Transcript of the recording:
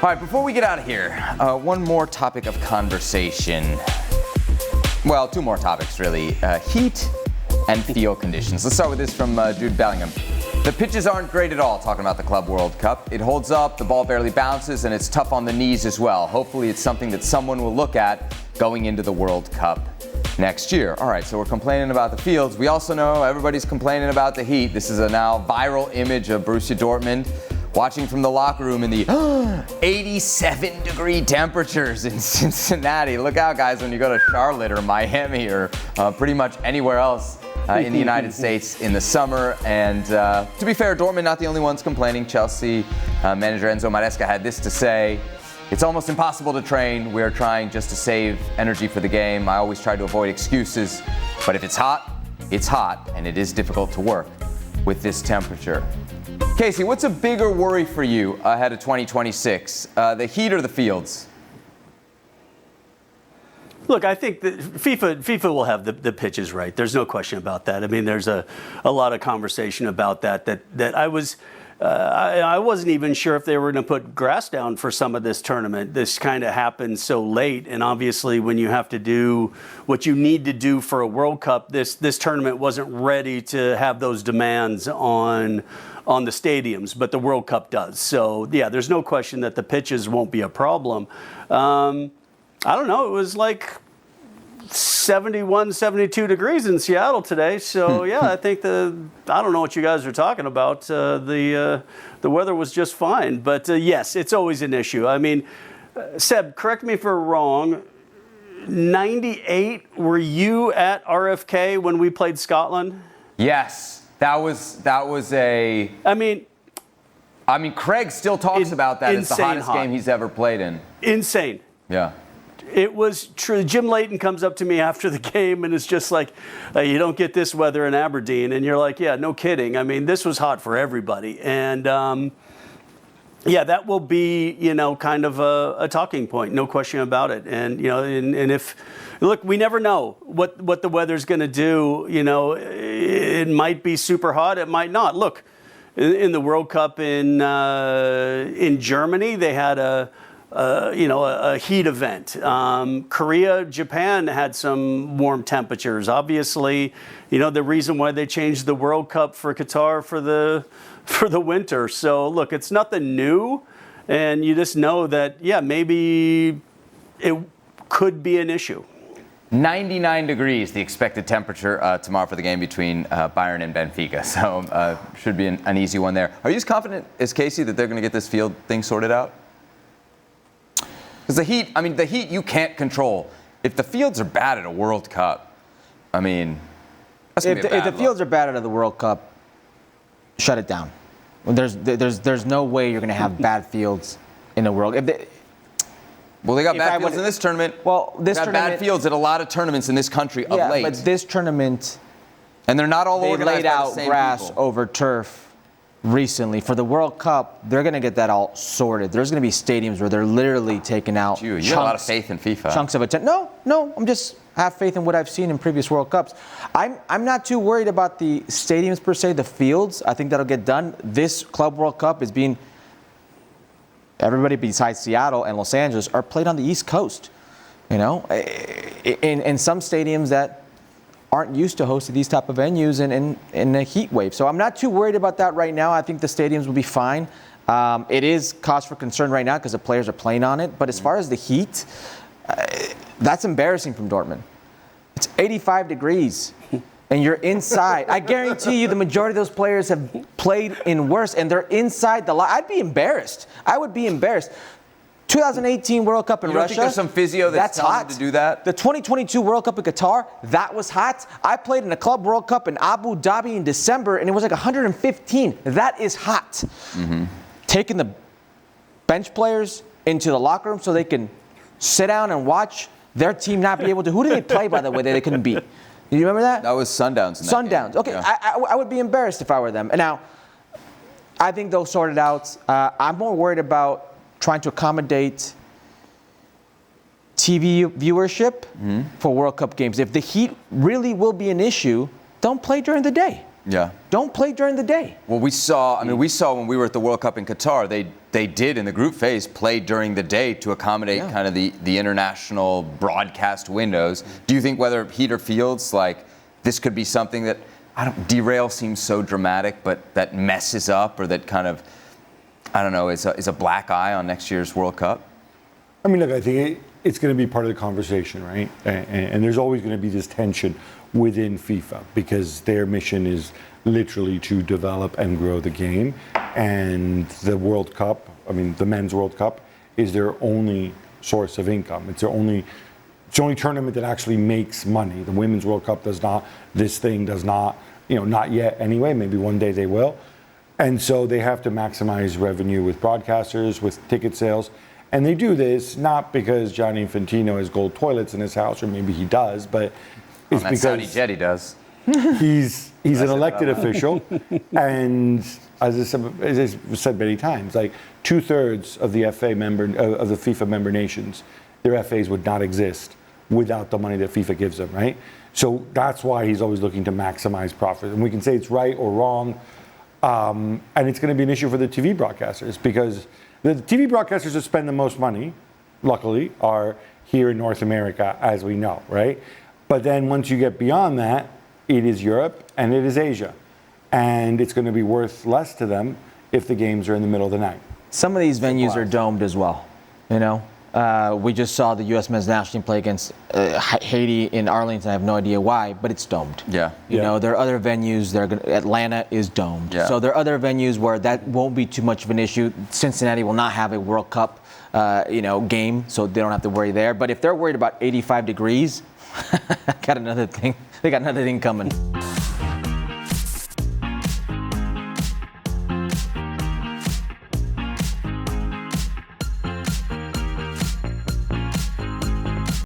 All right, before we get out of here, one more topic of conversation. Well, two more topics, really. Heat and field conditions. Let's start with this from Jude Bellingham. The pitches aren't great at all, talking about the Club World Cup. It holds up, the ball barely bounces, and it's tough on the knees as well. Hopefully it's something that someone will look at going into the World Cup next year. All right, so we're complaining about the fields. We also know everybody's complaining about the heat. This is a now viral image of Borussia Dortmund watching from the locker room in the 87-degree temperatures in Cincinnati. Look out, guys, when you go to Charlotte or Miami or pretty much anywhere else in the United States in the summer. And to be fair, Dortmund not the only ones complaining. Chelsea manager Enzo Maresca had this to say: "It's almost impossible to train. We're trying just to save energy for the game. I always try to avoid excuses, but if it's hot, and it is difficult to work with this temperature." Kasey, what's a bigger worry for you ahead of 2026, the heat or the fields? Look, I think that FIFA will have the pitches right. There's no question about that. I mean, there's a lot of conversation about that I wasn't even sure if they were going to put grass down for some of this tournament. This kind of happened so late, and obviously when you have to do what you need to do for a World Cup, this tournament wasn't ready to have those demands on the stadiums, but the World Cup does. So, yeah, there's no question that the pitches won't be a problem. I don't know, it was like 71, 72 degrees in Seattle today. So, yeah, I think I don't know what you guys are talking about. The weather was just fine. But, yes, it's always an issue. I mean, Seb, correct me if I'm wrong. 98, were you at RFK when we played Scotland? Yes. That was a... I mean, Craig still talks about that as the hottest game he's ever played in. Insane. Yeah. It was true. Jim Layton comes up to me after the game and it's just like, you don't get this weather in Aberdeen. And you're like, yeah, no kidding. I mean, this was hot for everybody. And, yeah, that will be, kind of a talking point. No question about it. And, and if... Look, we never know what the weather's going to do. It might be super hot. It might not. Look, in the World Cup in Germany, they had a heat event. Korea, Japan had some warm temperatures. Obviously, the reason why they changed the World Cup for Qatar for the winter. So look, it's nothing new, and you just know that maybe it could be an issue. 99 degrees, the expected temperature tomorrow for the game between Bayern and Benfica. So should be an easy one there. Are you as confident as Kasey that they're going to get this field thing sorted out? Because the heat you can't control. If the fields are bad at a World Cup, that's going to be a bad If the fields are bad at the World Cup, shut it down. There's no way you're going to have bad fields in the World Cup. Well, they got bad fields in this tournament. Well, this got tournament, bad fields at a lot of tournaments in this country of late. But this tournament, and they're not all they organized laid by the out same grass people. over turf recently. For the World Cup, they're going to get that all sorted. There's going to be stadiums where they're literally taking out you have a lot of faith in FIFA. Chunks of it. No, I'm just have faith in what I've seen in previous World Cups. I'm not too worried about the stadiums per se, the fields. I think that'll get done. This Club World Cup is being... Everybody besides Seattle and Los Angeles are played on the East Coast, in some stadiums that aren't used to hosting these type of venues in a heat wave. So I'm not too worried about that right now. I think the stadiums will be fine. It is cause for concern right now because the players are playing on it. But as far as the heat, that's embarrassing from Dortmund. It's 85 degrees. And you're inside. I guarantee you the majority of those players have played in worse, and they're inside the I'd be embarrassed. I would be embarrassed. 2018 World Cup in Russia. You don't think there's some physio that's telling hot them to do that? The 2022 World Cup in Qatar, that was hot. I played in a Club World Cup in Abu Dhabi in December, and it was like 115. That is hot. Mm-hmm. Taking the bench players into the locker room so they can sit down and watch their team not be able to. Who did they play, by the way, that they couldn't beat? Do you remember that? That was Sundowns. Sundowns. Okay, yeah. I would be embarrassed if I were them. And now, I think they'll sort it out. I'm more worried about trying to accommodate TV viewership for World Cup games. If the heat really will be an issue, don't play during the day. Yeah. Don't play during the day. Well, we saw when we were at the World Cup in Qatar, they did in the group phase play during the day to accommodate kind of the international broadcast windows. Do you think whether heat or fields, like this could be something that derail seems so dramatic, but that messes up or that kind of is a black eye on next year's World Cup? I mean, look, I think it's going to be part of the conversation, right? And there's always going to be this tension within FIFA because their mission is literally to develop and grow the game. And the World Cup, the Men's World Cup, is their only source of income. It's the only tournament that actually makes money. The Women's World Cup does not. This thing does not. Not yet anyway. Maybe one day they will. And so they have to maximize revenue with broadcasters, with ticket sales. And they do this not because Gianni Infantino has gold toilets in his house, or maybe he does, but it's because Saudi jet he does. He's an elected official, and as I said many times, like 2/3 of the of the FIFA member nations, their FAs would not exist without the money that FIFA gives them, right? So that's why he's always looking to maximize profit. And we can say it's right or wrong, and it's going to be an issue for the TV broadcasters because the TV broadcasters that spend the most money, luckily, are here in North America, as we know, right? But then once you get beyond that, it is Europe and it is Asia. And it's going to be worth less to them if the games are in the middle of the night. Some of these venues are domed as well, We just saw the U.S. men's national team play against Haiti in Arlington. I have no idea why, but it's domed. Yeah. There are other venues. Atlanta is domed. Yeah. So there are other venues where that won't be too much of an issue. Cincinnati will not have a World Cup, game, so they don't have to worry there. But if they're worried about 85 degrees, got another thing. They got another thing coming.